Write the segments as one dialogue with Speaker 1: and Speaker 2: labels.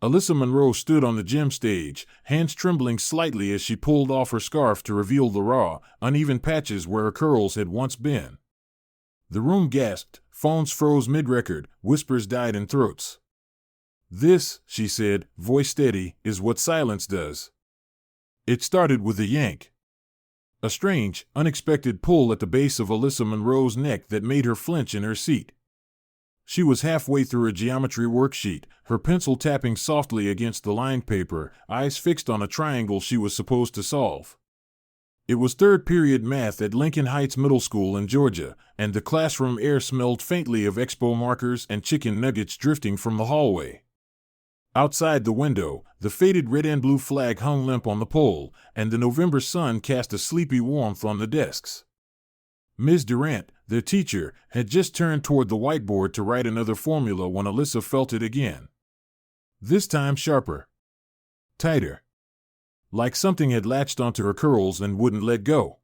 Speaker 1: Alyssa Monroe stood on the gym stage, hands trembling slightly as she pulled off her scarf to reveal the raw, uneven patches where her curls had once been. The room gasped, phones froze mid-record, whispers died in throats. "This," she said, voice steady, "is what silence does." It started with a yank. A strange, unexpected pull at the base of Alyssa Monroe's neck that made her flinch in her seat. She was halfway through a geometry worksheet, her pencil tapping softly against the lined paper, eyes fixed on a triangle she was supposed to solve. It was third-period math at Lincoln Heights Middle School in Georgia, and the classroom air smelled faintly of expo markers and chicken nuggets drifting from the hallway. Outside the window, the faded red and blue flag hung limp on the pole, and the November sun cast a sleepy warmth on the desks. Ms. Durant, their teacher, had just turned toward the whiteboard to write another formula when Alyssa felt it again. This time sharper. Tighter. Like something had latched onto her curls and wouldn't let go.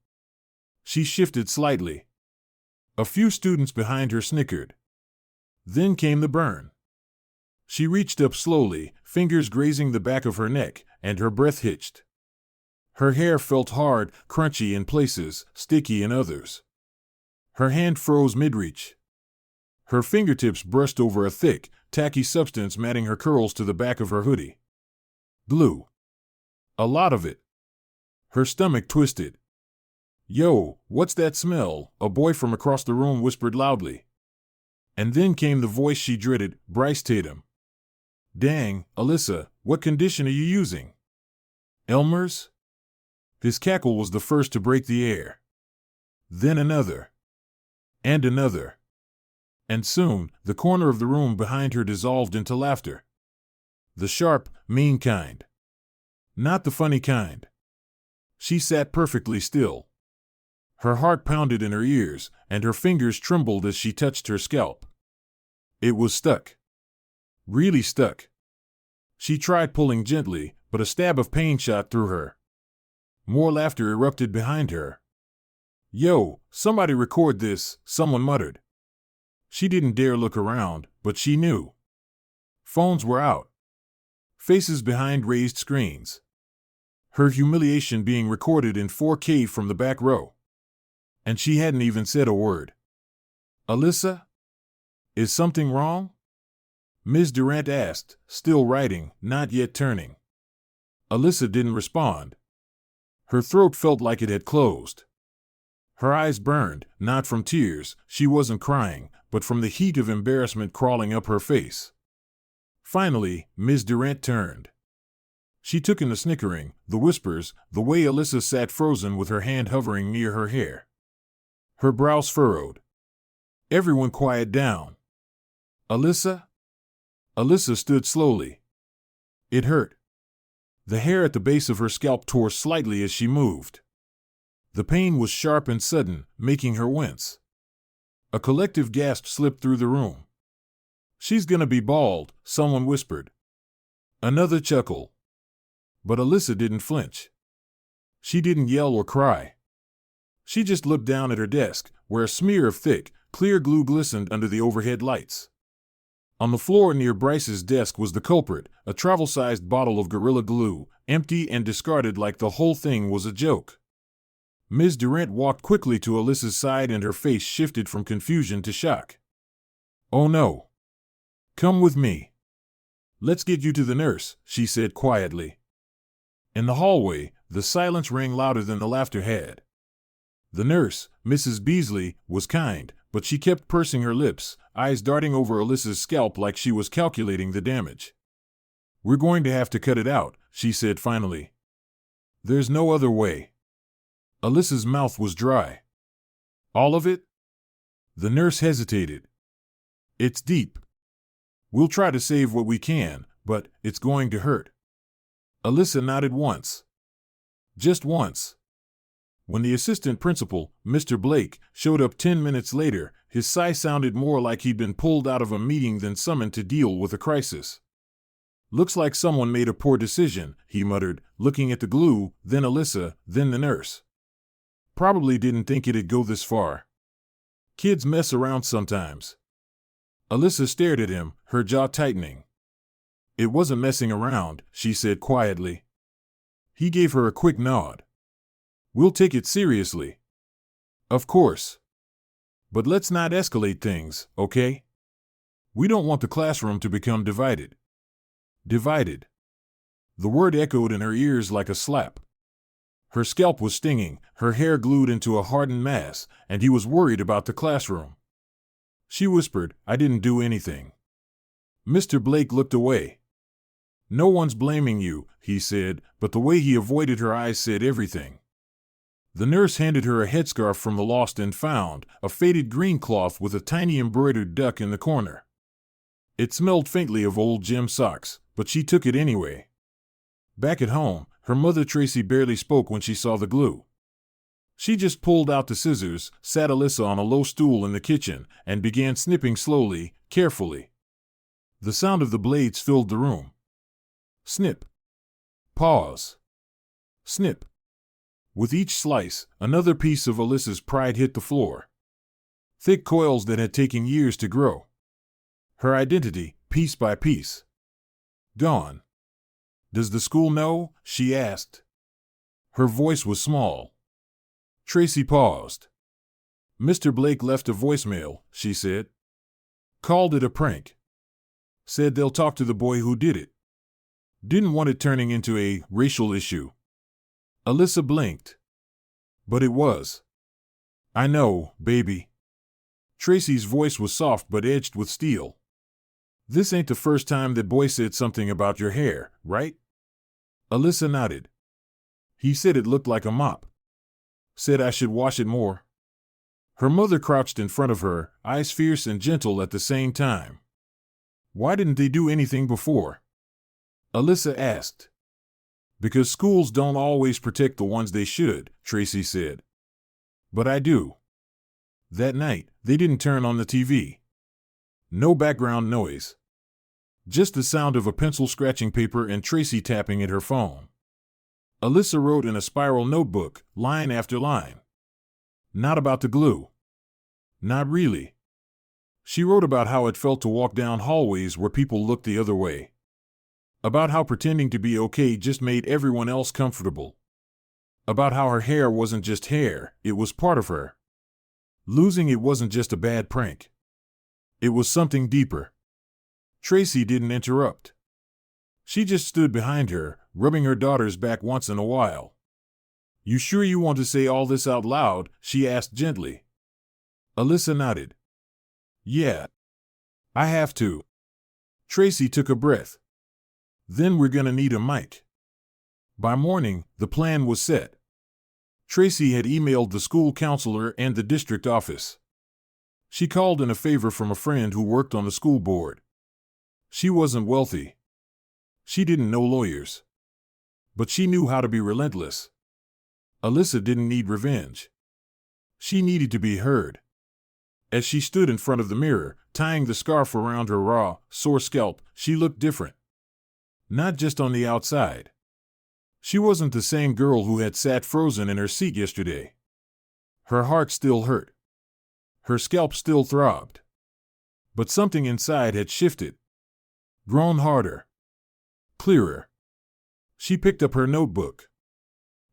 Speaker 1: She shifted slightly. A few students behind her snickered. Then came the burn. She reached up slowly, fingers grazing the back of her neck, and her breath hitched. Her hair felt hard, crunchy in places, sticky in others. Her hand froze mid-reach. Her fingertips brushed over a thick, tacky substance matting her curls to the back of her hoodie. Glue. A lot of it. Her stomach twisted. "Yo, what's that smell?" a boy from across the room whispered loudly. And then came the voice she dreaded, Bryce Tatum. "Dang, Alyssa, what condition are you using?" "Elmer's?" His cackle was the first to break the air. Then another. And another. And soon, the corner of the room behind her dissolved into laughter. The sharp, mean kind. Not the funny kind. She sat perfectly still. Her heart pounded in her ears, and her fingers trembled as she touched her scalp. It was stuck. Really stuck. She tried pulling gently, but a stab of pain shot through her. More laughter erupted behind her. "Yo, somebody record this," someone muttered. She didn't dare look around, but she knew. Phones were out. Faces behind raised screens. Her humiliation being recorded in 4K from the back row. And she hadn't even said a word. "Alyssa? Is something wrong?" Ms. Durant asked, still writing, not yet turning. Alyssa didn't respond. Her throat felt like it had closed. Her eyes burned, not from tears, she wasn't crying, but from the heat of embarrassment crawling up her face. Finally, Ms. Durant turned. She took in the snickering, the whispers, the way Alyssa sat frozen with her hand hovering near her hair. Her brows furrowed. Everyone quiet down. "Alyssa?" Alyssa stood slowly. It hurt. The hair at the base of her scalp tore slightly as she moved. The pain was sharp and sudden, making her wince. A collective gasp slipped through the room. "She's gonna be bald," someone whispered. Another chuckle. But Alyssa didn't flinch. She didn't yell or cry. She just looked down at her desk, where a smear of thick, clear glue glistened under the overhead lights. On the floor near Bryce's desk was the culprit, a travel-sized bottle of Gorilla Glue, empty and discarded like the whole thing was a joke. Ms. Durant walked quickly to Alyssa's side and her face shifted from confusion to shock. "Oh no. Come with me. Let's get you to the nurse," she said quietly. In the hallway, the silence rang louder than the laughter had. The nurse, Mrs. Beasley, was kind, but she kept pursing her lips, eyes darting over Alyssa's scalp like she was calculating the damage. "We're going to have to cut it out," she said finally. "There's no other way." Alyssa's mouth was dry. "All of it?" The nurse hesitated. "It's deep. We'll try to save what we can, but it's going to hurt." Alyssa nodded once. Just once. When the assistant principal, Mr. Blake, showed up 10 minutes later, his sigh sounded more like he'd been pulled out of a meeting than summoned to deal with a crisis. "Looks like someone made a poor decision," he muttered, looking at the glue, then Alyssa, then the nurse. "Probably didn't think it'd go this far. Kids mess around sometimes." Alyssa stared at him, her jaw tightening. It wasn't messing around, she said quietly. He gave her a quick nod. We'll take it seriously. Of course. But let's not escalate things, okay? We don't want the classroom to become divided. Divided. The word echoed in her ears like a slap. Her scalp was stinging, her hair glued into a hardened mass, and he was worried about the classroom. She whispered, I didn't do anything. Mr. Blake looked away. No one's blaming you, he said, but the way he avoided her eyes said everything. The nurse handed her a headscarf from the lost and found, a faded green cloth with a tiny embroidered duck in the corner. It smelled faintly of old gym socks, but she took it anyway. Back at home, her mother Tracy barely spoke when she saw the glue. She just pulled out the scissors, sat Alyssa on a low stool in the kitchen, and began snipping slowly, carefully. The sound of the blades filled the room. Snip. Pause. Snip. With each slice, another piece of Alyssa's pride hit the floor. Thick coils that had taken years to grow. Her identity, piece by piece. Gone. Does the school know? She asked. Her voice was small. Tracy paused. Mr. Blake left a voicemail, she said. Called it a prank. Said they'll talk to the boy who did it. Didn't want it turning into a racial issue. Alyssa blinked. But it was. I know, baby. Tracy's voice was soft but edged with steel. This ain't the first time that boy said something about your hair, right? Alyssa nodded. He said it looked like a mop. Said I should wash it more. Her mother crouched in front of her, eyes fierce and gentle at the same time. Why didn't they do anything before? Alyssa asked. Because schools don't always protect the ones they should, Tracy said. But I do. That night, they didn't turn on the TV. No background noise. Just the sound of a pencil scratching paper and Tracy tapping at her phone. Alyssa wrote in a spiral notebook, line after line. Not about the glue. Not really. She wrote about how it felt to walk down hallways where people looked the other way. About how pretending to be okay just made everyone else comfortable. About how her hair wasn't just hair, it was part of her. Losing it wasn't just a bad prank. It was something deeper. Tracy didn't interrupt. She just stood behind her, rubbing her daughter's back once in a while. You sure you want to say all this out loud? She asked gently. Alyssa nodded. Yeah. I have to. Tracy took a breath. Then we're gonna need a mic. By morning, the plan was set. Tracy had emailed the school counselor and the district office. She called in a favor from a friend who worked on the school board. She wasn't wealthy. She didn't know lawyers. But she knew how to be relentless. Alyssa didn't need revenge. She needed to be heard. As she stood in front of the mirror, tying the scarf around her raw, sore scalp, she looked different. Not just on the outside. She wasn't the same girl who had sat frozen in her seat yesterday. Her heart still hurt. Her scalp still throbbed. But something inside had shifted. Grown harder. Clearer. She picked up her notebook.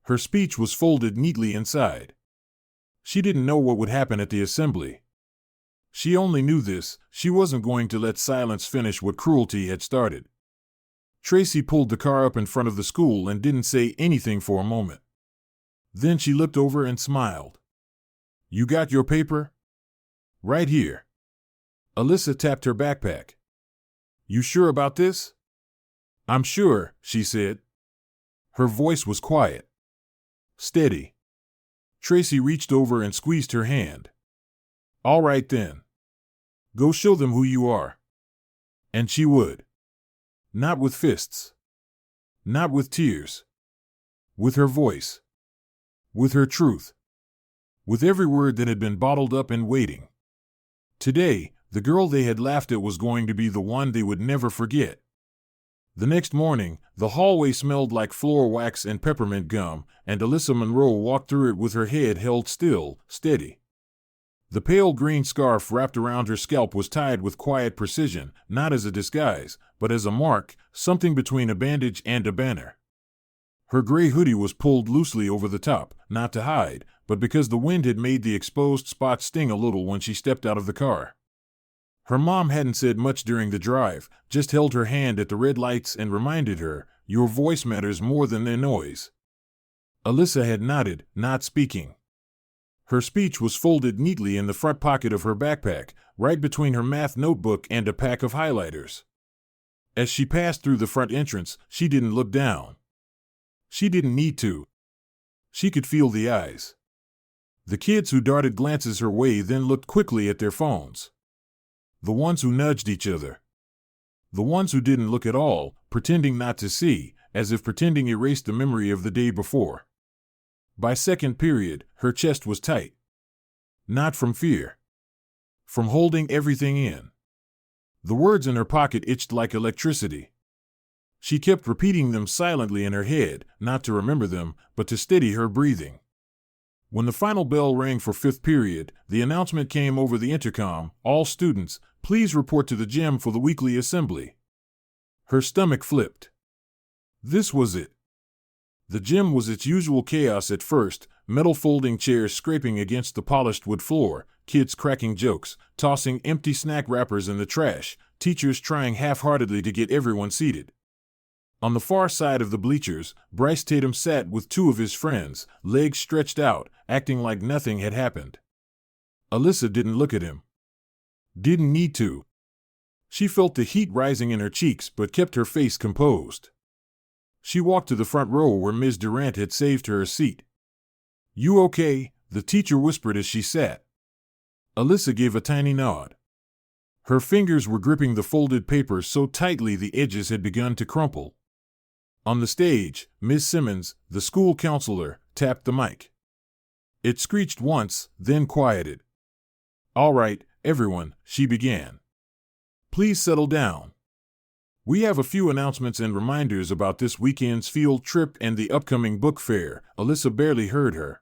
Speaker 1: Her speech was folded neatly inside. She didn't know what would happen at the assembly. She only knew this: she wasn't going to let silence finish what cruelty had started. Tracy pulled the car up in front of the school and didn't say anything for a moment. Then she looked over and smiled. You got your paper? Right here. Alyssa tapped her backpack. You sure about this? I'm sure, she said. Her voice was quiet. Steady. Tracy reached over and squeezed her hand. All right then. Go show them who you are. And she would. Not with fists. Not with tears. With her voice. With her truth. With every word that had been bottled up and waiting. Today, the girl they had laughed at was going to be the one they would never forget. The next morning, the hallway smelled like floor wax and peppermint gum, and Alyssa Monroe walked through it with her head held still, steady. The pale green scarf wrapped around her scalp was tied with quiet precision, not as a disguise, but as a mark, something between a bandage and a banner. Her gray hoodie was pulled loosely over the top, not to hide, but because the wind had made the exposed spot sting a little when she stepped out of the car. Her mom hadn't said much during the drive, just held her hand at the red lights and reminded her, "Your voice matters more than their noise." Alyssa had nodded, not speaking. Her speech was folded neatly in the front pocket of her backpack, right between her math notebook and a pack of highlighters. As she passed through the front entrance, she didn't look down. She didn't need to. She could feel the eyes. The kids who darted glances her way then looked quickly at their phones. The ones who nudged each other. The ones who didn't look at all, pretending not to see, as if pretending erased the memory of the day before. By second period, her chest was tight. Not from fear. From holding everything in. The words in her pocket itched like electricity. She kept repeating them silently in her head, not to remember them, but to steady her breathing. When the final bell rang for fifth period, the announcement came over the intercom, "All students, please report to the gym for the weekly assembly." Her stomach flipped. This was it. The gym was its usual chaos at first, metal folding chairs scraping against the polished wood floor, kids cracking jokes, tossing empty snack wrappers in the trash, teachers trying half-heartedly to get everyone seated. On the far side of the bleachers, Bryce Tatum sat with two of his friends, legs stretched out, acting like nothing had happened. Alyssa didn't look at him. Didn't need to. She felt the heat rising in her cheeks but kept her face composed. She walked to the front row where Ms. Durant had saved her a seat. "You okay?" the teacher whispered as she sat. Alyssa gave a tiny nod. Her fingers were gripping the folded paper so tightly the edges had begun to crumple. On the stage, Miss Simmons, the school counselor, tapped the mic. It screeched once, then quieted. "All right, everyone," she began. "Please settle down. We have a few announcements and reminders about this weekend's field trip and the upcoming book fair." Alyssa barely heard her.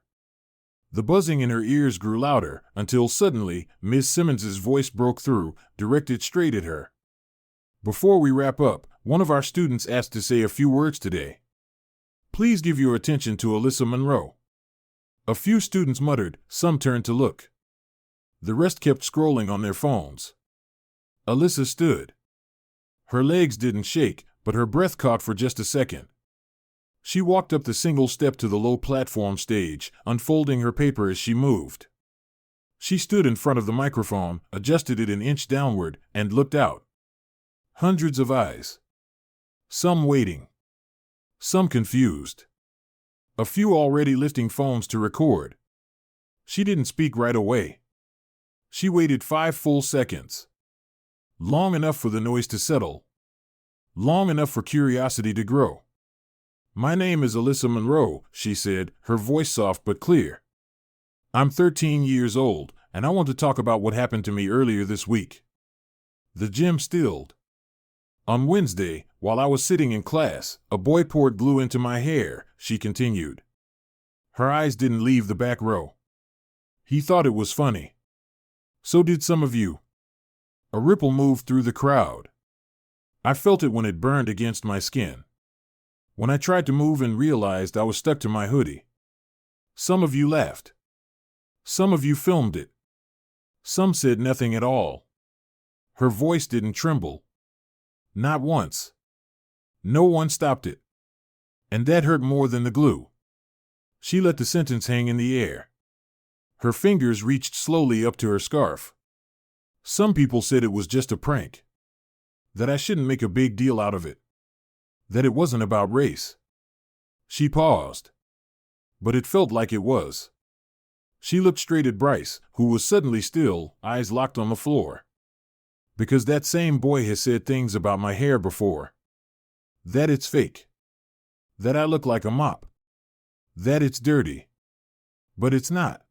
Speaker 1: The buzzing in her ears grew louder, until suddenly, Miss Simmons's voice broke through, directed straight at her. "Before we wrap up, one of our students asked to say a few words today. Please give your attention to Alyssa Monroe." A few students muttered, some turned to look. The rest kept scrolling on their phones. Alyssa stood. Her legs didn't shake, but her breath caught for just a second. She walked up the single step to the low platform stage, unfolding her paper as she moved. She stood in front of the microphone, adjusted it an inch downward, and looked out. Hundreds of eyes. Some waiting. Some confused. A few already lifting phones to record. She didn't speak right away. She waited 5 full seconds. Long enough for the noise to settle. Long enough for curiosity to grow. "My name is Alyssa Monroe," she said, her voice soft but clear. "I'm 13 years old, and I want to talk about what happened to me earlier this week." The gym stilled. "On Wednesday, while I was sitting in class, a boy poured glue into my hair," she continued. Her eyes didn't leave the back row. "He thought it was funny. So did some of you." A ripple moved through the crowd. I felt it when it burned against my skin. When I tried to move and realized I was stuck to my hoodie. Some of you laughed. Some of you filmed it. Some said nothing at all. Her voice didn't tremble. Not once. No one stopped it. And that hurt more than the glue. She let the sentence hang in the air. Her fingers reached slowly up to her scarf. "Some people said it was just a prank. That I shouldn't make a big deal out of it. That it wasn't about race." She paused. But it felt like it was. She looked straight at Bryce, who was suddenly still, eyes locked on the floor. "Because that same boy has said things about my hair before. That it's fake. That I look like a mop. That it's dirty. But it's not.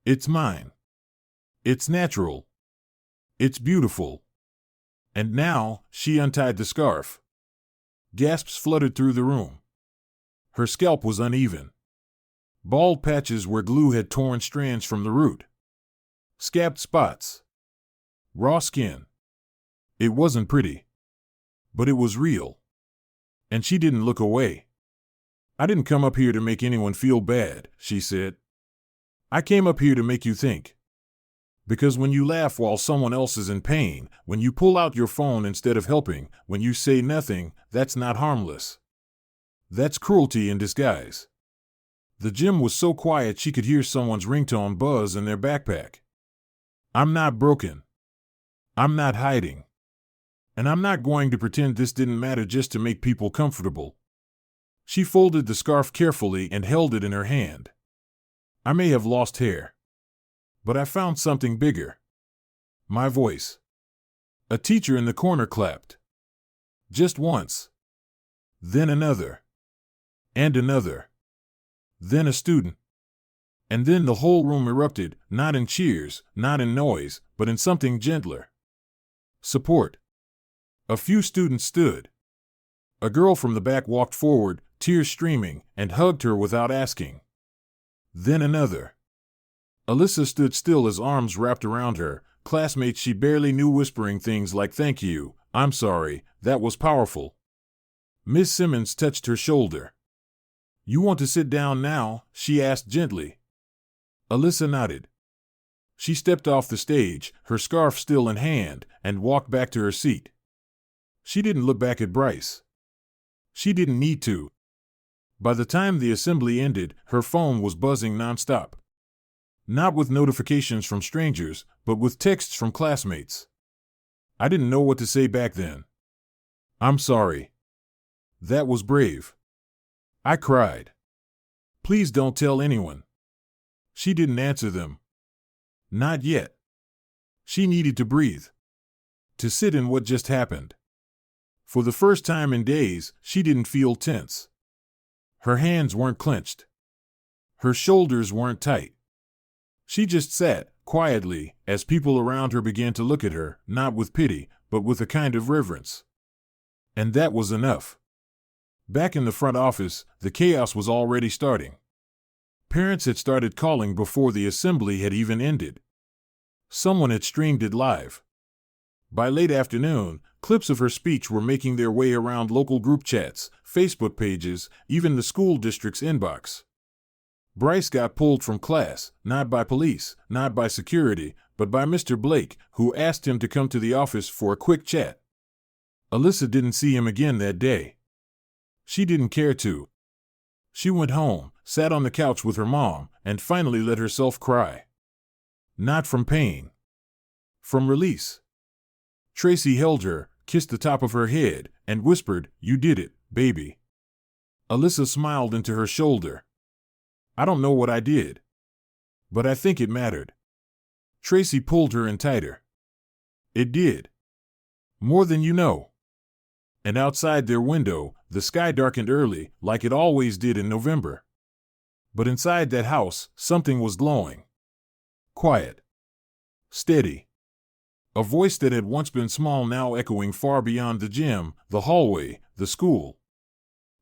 Speaker 1: It's mine. It's natural. It's beautiful." And now, she untied the scarf. Gasps fluttered through the room. Her scalp was uneven. Bald patches where glue had torn strands from the root. Scabbed spots. Raw skin. It wasn't pretty. But it was real. And she didn't look away. I didn't come up here to make anyone feel bad, she said. I came up here to make you think. Because when you laugh while someone else is in pain, when you pull out your phone instead of helping, when you say nothing, that's not harmless. That's cruelty in disguise. The gym was so quiet she could hear someone's ringtone buzz in their backpack. I'm not broken. I'm not hiding. And I'm not going to pretend this didn't matter just to make people comfortable. She folded the scarf carefully and held it in her hand. I may have lost hair. But I found something bigger. My voice. A teacher in the corner clapped. Just once. Then another. And another. Then a student. And then the whole room erupted, not in cheers, not in noise, but in something gentler. Support. A few students stood. A girl from the back walked forward, tears streaming, and hugged her without asking. Then another. Alyssa stood still as arms wrapped around her, classmates she barely knew whispering things like "Thank you, I'm sorry, that was powerful." Miss Simmons touched her shoulder. You want to sit down now? She asked gently. Alyssa nodded. She stepped off the stage, her scarf still in hand, and walked back to her seat. She didn't look back at Bryce. She didn't need to. By the time the assembly ended, her phone was buzzing nonstop. Not with notifications from strangers, but with texts from classmates. I didn't know what to say back then. I'm sorry. That was brave. I cried. Please don't tell anyone. She didn't answer them. Not yet. She needed to breathe. To sit in what just happened. For the first time in days, she didn't feel tense. Her hands weren't clenched. Her shoulders weren't tight. She just sat, quietly, as people around her began to look at her, not with pity, but with a kind of reverence. And that was enough. Back in the front office, the chaos was already starting. Parents had started calling before the assembly had even ended. Someone had streamed it live. By late afternoon, clips of her speech were making their way around local group chats, Facebook pages, even the school district's inbox. Bryce got pulled from class, not by police, not by security, but by Mr. Blake, who asked him to come to the office for a quick chat. Alyssa didn't see him again that day. She didn't care to. She went home, sat on the couch with her mom, and finally let herself cry. Not from pain. From release. Tracy held her, kissed the top of her head, and whispered, "You did it, baby." Alyssa smiled into her shoulder. I don't know what I did. But I think it mattered. Tracy pulled her in tighter. It did. More than you know. And outside their window, the sky darkened early, like it always did in November. But inside that house, something was glowing. Quiet. Steady. A voice that had once been small now echoing far beyond the gym, the hallway, the school.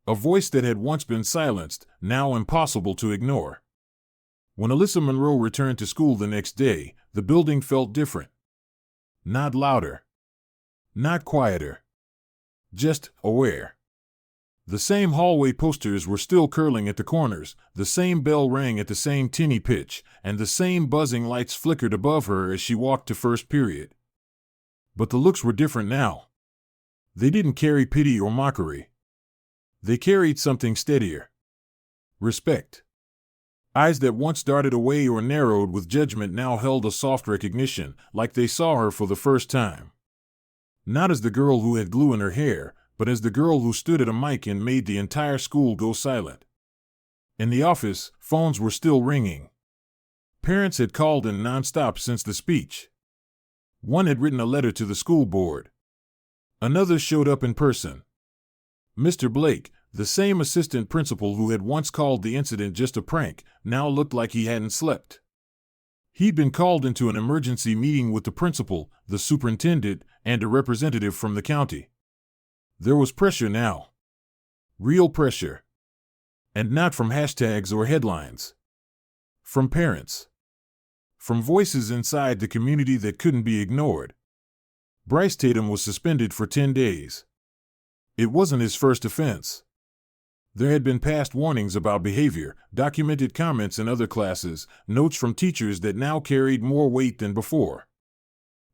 Speaker 1: A voice that had once been silenced, now impossible to ignore. When Alyssa Monroe returned to school the next day, the building felt different. Not louder. Not quieter. Just aware. The same hallway posters were still curling at the corners, the same bell rang at the same tinny pitch, and the same buzzing lights flickered above her as she walked to first period. But the looks were different now. They didn't carry pity or mockery. They carried something steadier. Respect. Eyes that once darted away or narrowed with judgment now held a soft recognition, like they saw her for the first time. Not as the girl who had glue in her hair, but as the girl who stood at a mic and made the entire school go silent. In the office, phones were still ringing. Parents had called in nonstop since the speech. One had written a letter to the school board. Another showed up in person. Mr. Blake, the same assistant principal who had once called the incident just a prank, now looked like he hadn't slept. He'd been called into an emergency meeting with the principal, the superintendent, and a representative from the county. There was pressure now. Real pressure. And not from hashtags or headlines. From parents. from voices inside the community that couldn't be ignored. Bryce Tatum was suspended for 10 days. It wasn't his first offense. There had been past warnings about behavior, documented comments in other classes, notes from teachers that now carried more weight than before.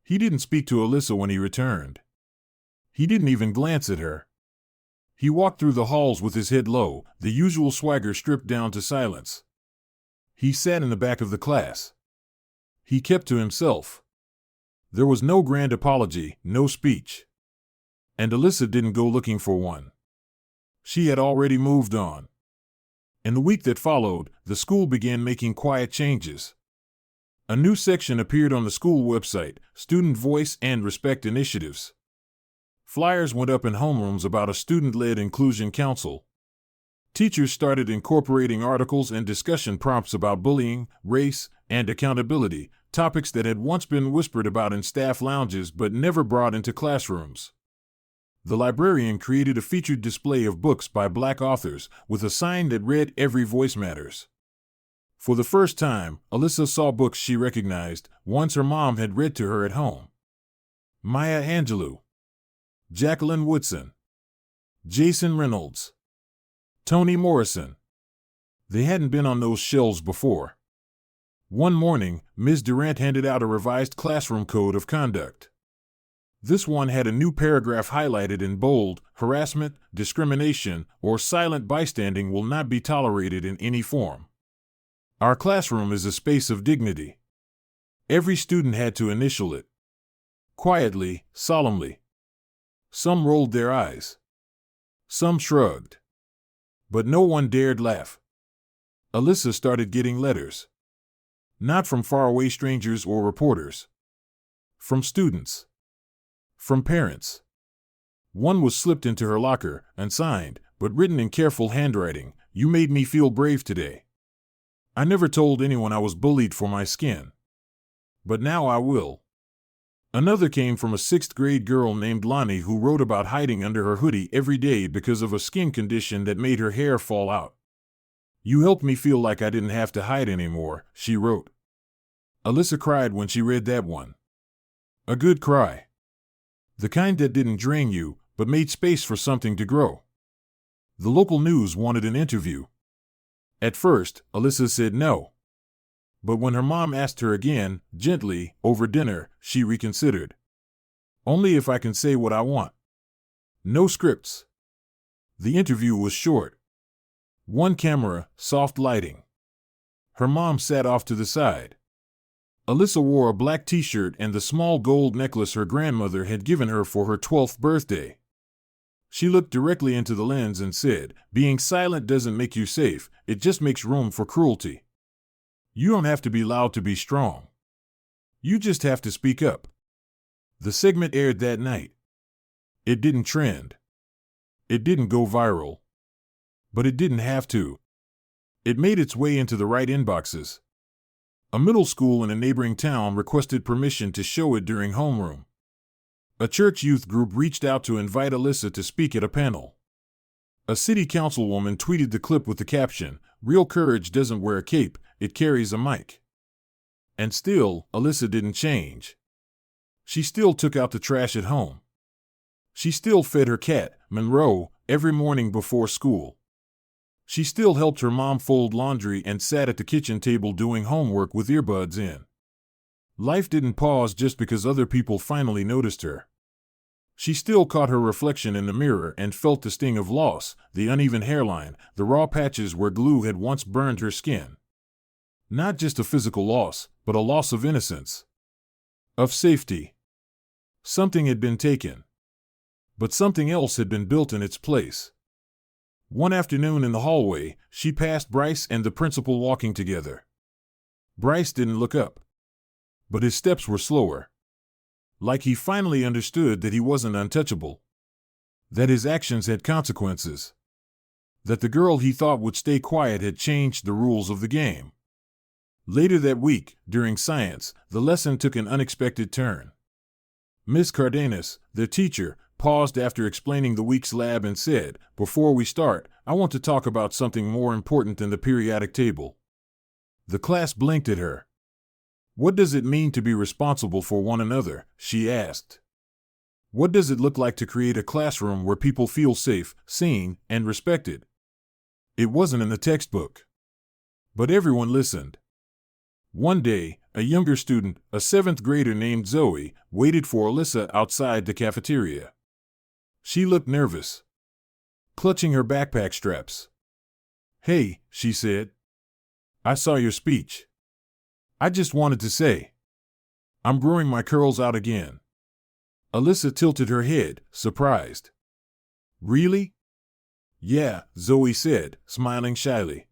Speaker 1: He didn't speak to Alyssa when he returned. He didn't even glance at her. He walked through the halls with his head low, the usual swagger stripped down to silence. He sat in the back of the class. He kept to himself. There was no grand apology, no speech. And Alyssa didn't go looking for one. She had already moved on. In the week that followed, the school began making quiet changes. A new section appeared on the school website, Student Voice and Respect Initiatives. Flyers went up in homerooms about a student-led inclusion council. Teachers started incorporating articles and discussion prompts about bullying, race, and accountability, topics that had once been whispered about in staff lounges but never brought into classrooms. The librarian created a featured display of books by Black authors, with a sign that read "Every Voice Matters." For the first time, Alyssa saw books she recognized, ones her mom had read to her at home. Maya Angelou, Jacqueline Woodson, Jason Reynolds, Toni Morrison. They hadn't been on those shelves before. One morning, Ms. Durant handed out a revised classroom code of conduct. This one had a new paragraph highlighted in bold: harassment, discrimination, or silent bystanding will not be tolerated in any form. Our classroom is a space of dignity. Every student had to initial it. Quietly, solemnly. Some rolled their eyes. Some shrugged. But no one dared laugh. Alyssa started getting letters. Not from faraway strangers or reporters. From students. From parents. One was slipped into her locker, unsigned, but written in careful handwriting: "You made me feel brave today. I never told anyone I was bullied for my skin. But now I will." Another came from a 6th grade girl named Lonnie, who wrote about hiding under her hoodie every day because of a skin condition that made her hair fall out. "You helped me feel like I didn't have to hide anymore," she wrote. Alyssa cried when she read that one. A good cry. The kind that didn't drain you, but made space for something to grow. The local news wanted an interview. At first, Alyssa said no. But when her mom asked her again, gently, over dinner, she reconsidered. "Only if I can say what I want. No scripts." The interview was short. One camera, soft lighting. Her mom sat off to the side. Alyssa wore a black t-shirt and the small gold necklace her grandmother had given her for her 12th birthday. She looked directly into the lens and said, "Being silent doesn't make you safe, it just makes room for cruelty. You don't have to be loud to be strong. You just have to speak up." The segment aired that night. It didn't trend. It didn't go viral. But it didn't have to. It made its way into the right inboxes. A middle school in a neighboring town requested permission to show it during homeroom. A church youth group reached out to invite Alyssa to speak at a panel. A city councilwoman tweeted the clip with the caption, "Real courage doesn't wear a cape, it carries a mic." And still, Alyssa didn't change. She still took out the trash at home. She still fed her cat, Monroe, every morning before school. She still helped her mom fold laundry and sat at the kitchen table doing homework with earbuds in. Life didn't pause just because other people finally noticed her. She still caught her reflection in the mirror and felt the sting of loss, the uneven hairline, the raw patches where glue had once burned her skin. Not just a physical loss, but a loss of innocence. Of safety. Something had been taken. But something else had been built in its place. One afternoon in the hallway, she passed Bryce and the principal walking together. Bryce didn't look up. But his steps were slower. Like he finally understood that he wasn't untouchable. That his actions had consequences. That the girl he thought would stay quiet had changed the rules of the game. Later that week, during science, the lesson took an unexpected turn. Miss Cardenas, the teacher, paused after explaining the week's lab and said, "Before we start, I want to talk about something more important than the periodic table." The class blinked at her. What does it mean to be responsible for one another? She asked. What does it look like to create a classroom where people feel safe, seen, and respected? It wasn't in the textbook. But everyone listened. One day, a younger student, a seventh grader named Zoe, waited for Alyssa outside the cafeteria. She looked nervous, clutching her backpack straps. "Hey," she said. "I saw your speech. I just wanted to say, I'm growing my curls out again." Alyssa tilted her head, surprised. "Really?" "Yeah," Zoe said, smiling shyly.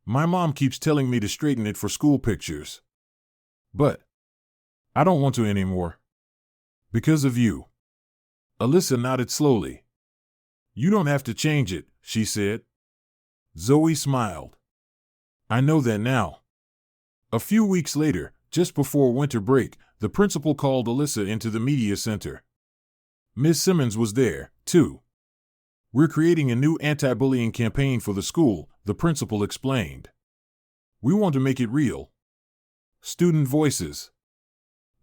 Speaker 1: "My mom keeps telling me to straighten it for school pictures. But I don't want to anymore. Because of you." Alyssa nodded slowly. "You don't have to change it," she said. Zoe smiled. "I know that now." A few weeks later, just before winter break, the principal called Alyssa into the media center. Miss Simmons was there, too. "We're creating a new anti-bullying campaign for the school," the principal explained. "We want to make it real. Student voices.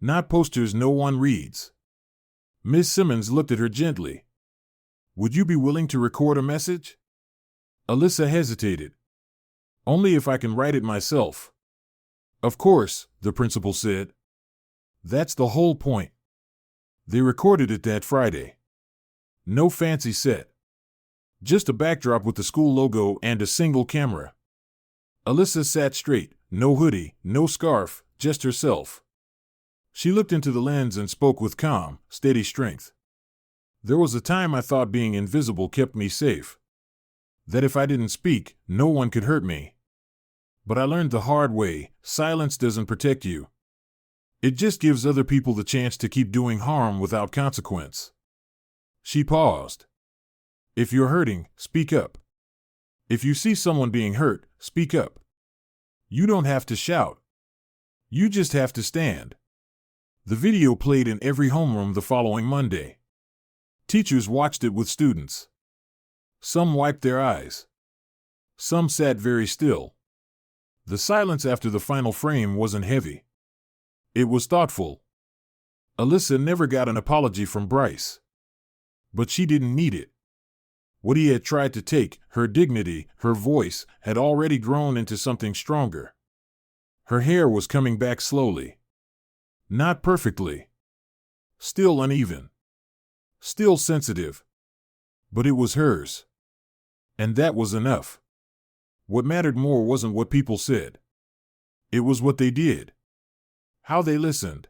Speaker 1: Not posters no one reads." Miss Simmons looked at her gently. "Would you be willing to record a message?" Alyssa hesitated. "Only if I can write it myself." "Of course," the principal said. "That's the whole point." They recorded it that Friday. No fancy set. Just a backdrop with the school logo and a single camera. Alyssa sat straight, no hoodie, no scarf, just herself. She looked into the lens and spoke with calm, steady strength. "There was a time I thought being invisible kept me safe. That if I didn't speak, no one could hurt me. But I learned the hard way, silence doesn't protect you. It just gives other people the chance to keep doing harm without consequence." She paused. "If you're hurting, speak up. If you see someone being hurt, speak up. You don't have to shout. You just have to stand." The video played in every homeroom the following Monday. Teachers watched it with students. Some wiped their eyes. Some sat very still. The silence after the final frame wasn't heavy. It was thoughtful. Alyssa never got an apology from Bryce. But she didn't need it. What he had tried to take, her dignity, her voice, had already grown into something stronger. Her hair was coming back slowly. Not perfectly. Still uneven. Still sensitive. But it was hers. And that was enough. What mattered more wasn't what people said. It was what they did. How they listened.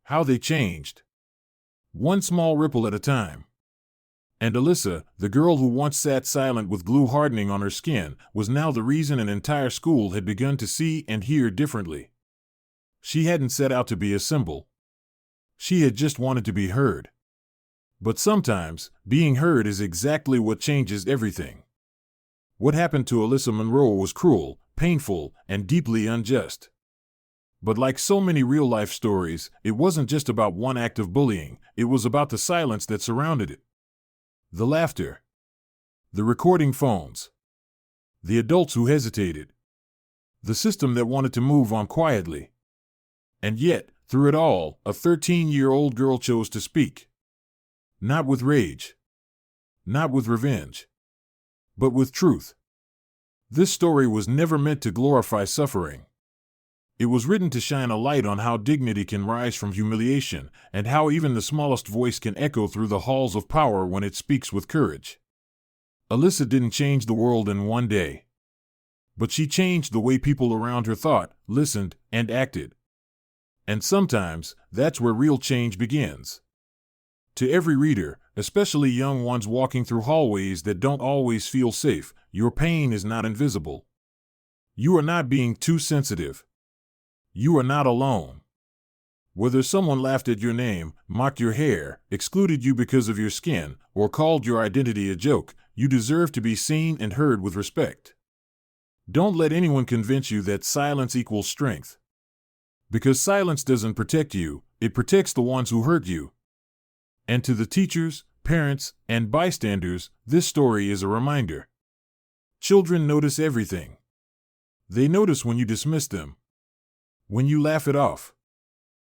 Speaker 1: How they changed. One small ripple at a time. And Alyssa, the girl who once sat silent with glue hardening on her skin, was now the reason an entire school had begun to see and hear differently. She hadn't set out to be a symbol. She had just wanted to be heard. But sometimes, being heard is exactly what changes everything. What happened to Alyssa Monroe was cruel, painful, and deeply unjust. But like so many real-life stories, it wasn't just about one act of bullying, it was about the silence that surrounded it. The laughter. The recording phones. The adults who hesitated. The system that wanted to move on quietly. And yet, through it all, a 13-year-old girl chose to speak. Not with rage. Not with revenge. But with truth. This story was never meant to glorify suffering. It was written to shine a light on how dignity can rise from humiliation, and how even the smallest voice can echo through the halls of power when it speaks with courage. Alyssa didn't change the world in one day. But she changed the way people around her thought, listened, and acted. And sometimes, that's where real change begins. To every reader, especially young ones walking through hallways that don't always feel safe, your pain is not invisible. You are not being too sensitive. You are not alone. Whether someone laughed at your name, mocked your hair, excluded you because of your skin, or called your identity a joke, you deserve to be seen and heard with respect. Don't let anyone convince you that silence equals strength. Because silence doesn't protect you, it protects the ones who hurt you. And to the teachers, parents, and bystanders, this story is a reminder. Children notice everything. They notice when you dismiss them. when you laugh it off,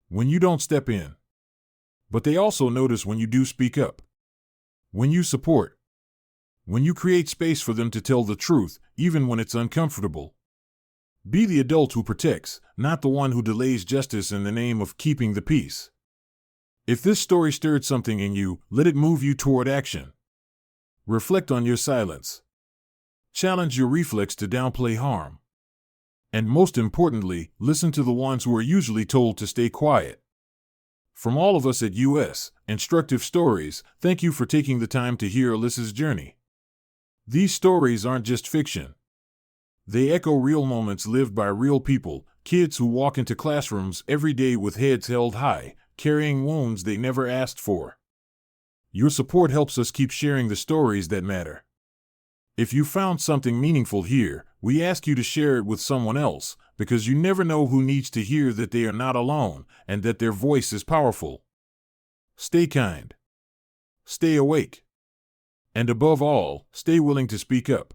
Speaker 1: when you don't step in. But they also notice when you do speak up, when you support, when you create space for them to tell the truth, even when it's uncomfortable. Be the adult who protects, not the one who delays justice in the name of keeping the peace. If this story stirred something in you, let it move you toward action. Reflect on your silence. Challenge your reflex to downplay harm. And most importantly, listen to the ones who are usually told to stay quiet. From all of us at US Instructive Stories, thank you for taking the time to hear Alyssa's journey. These stories aren't just fiction. They echo real moments lived by real people, kids who walk into classrooms every day with heads held high, carrying wounds they never asked for. Your support helps us keep sharing the stories that matter. If you found something meaningful here, we ask you to share it with someone else, because you never know who needs to hear that they are not alone and that their voice is powerful. Stay kind. Stay awake. And above all, stay willing to speak up.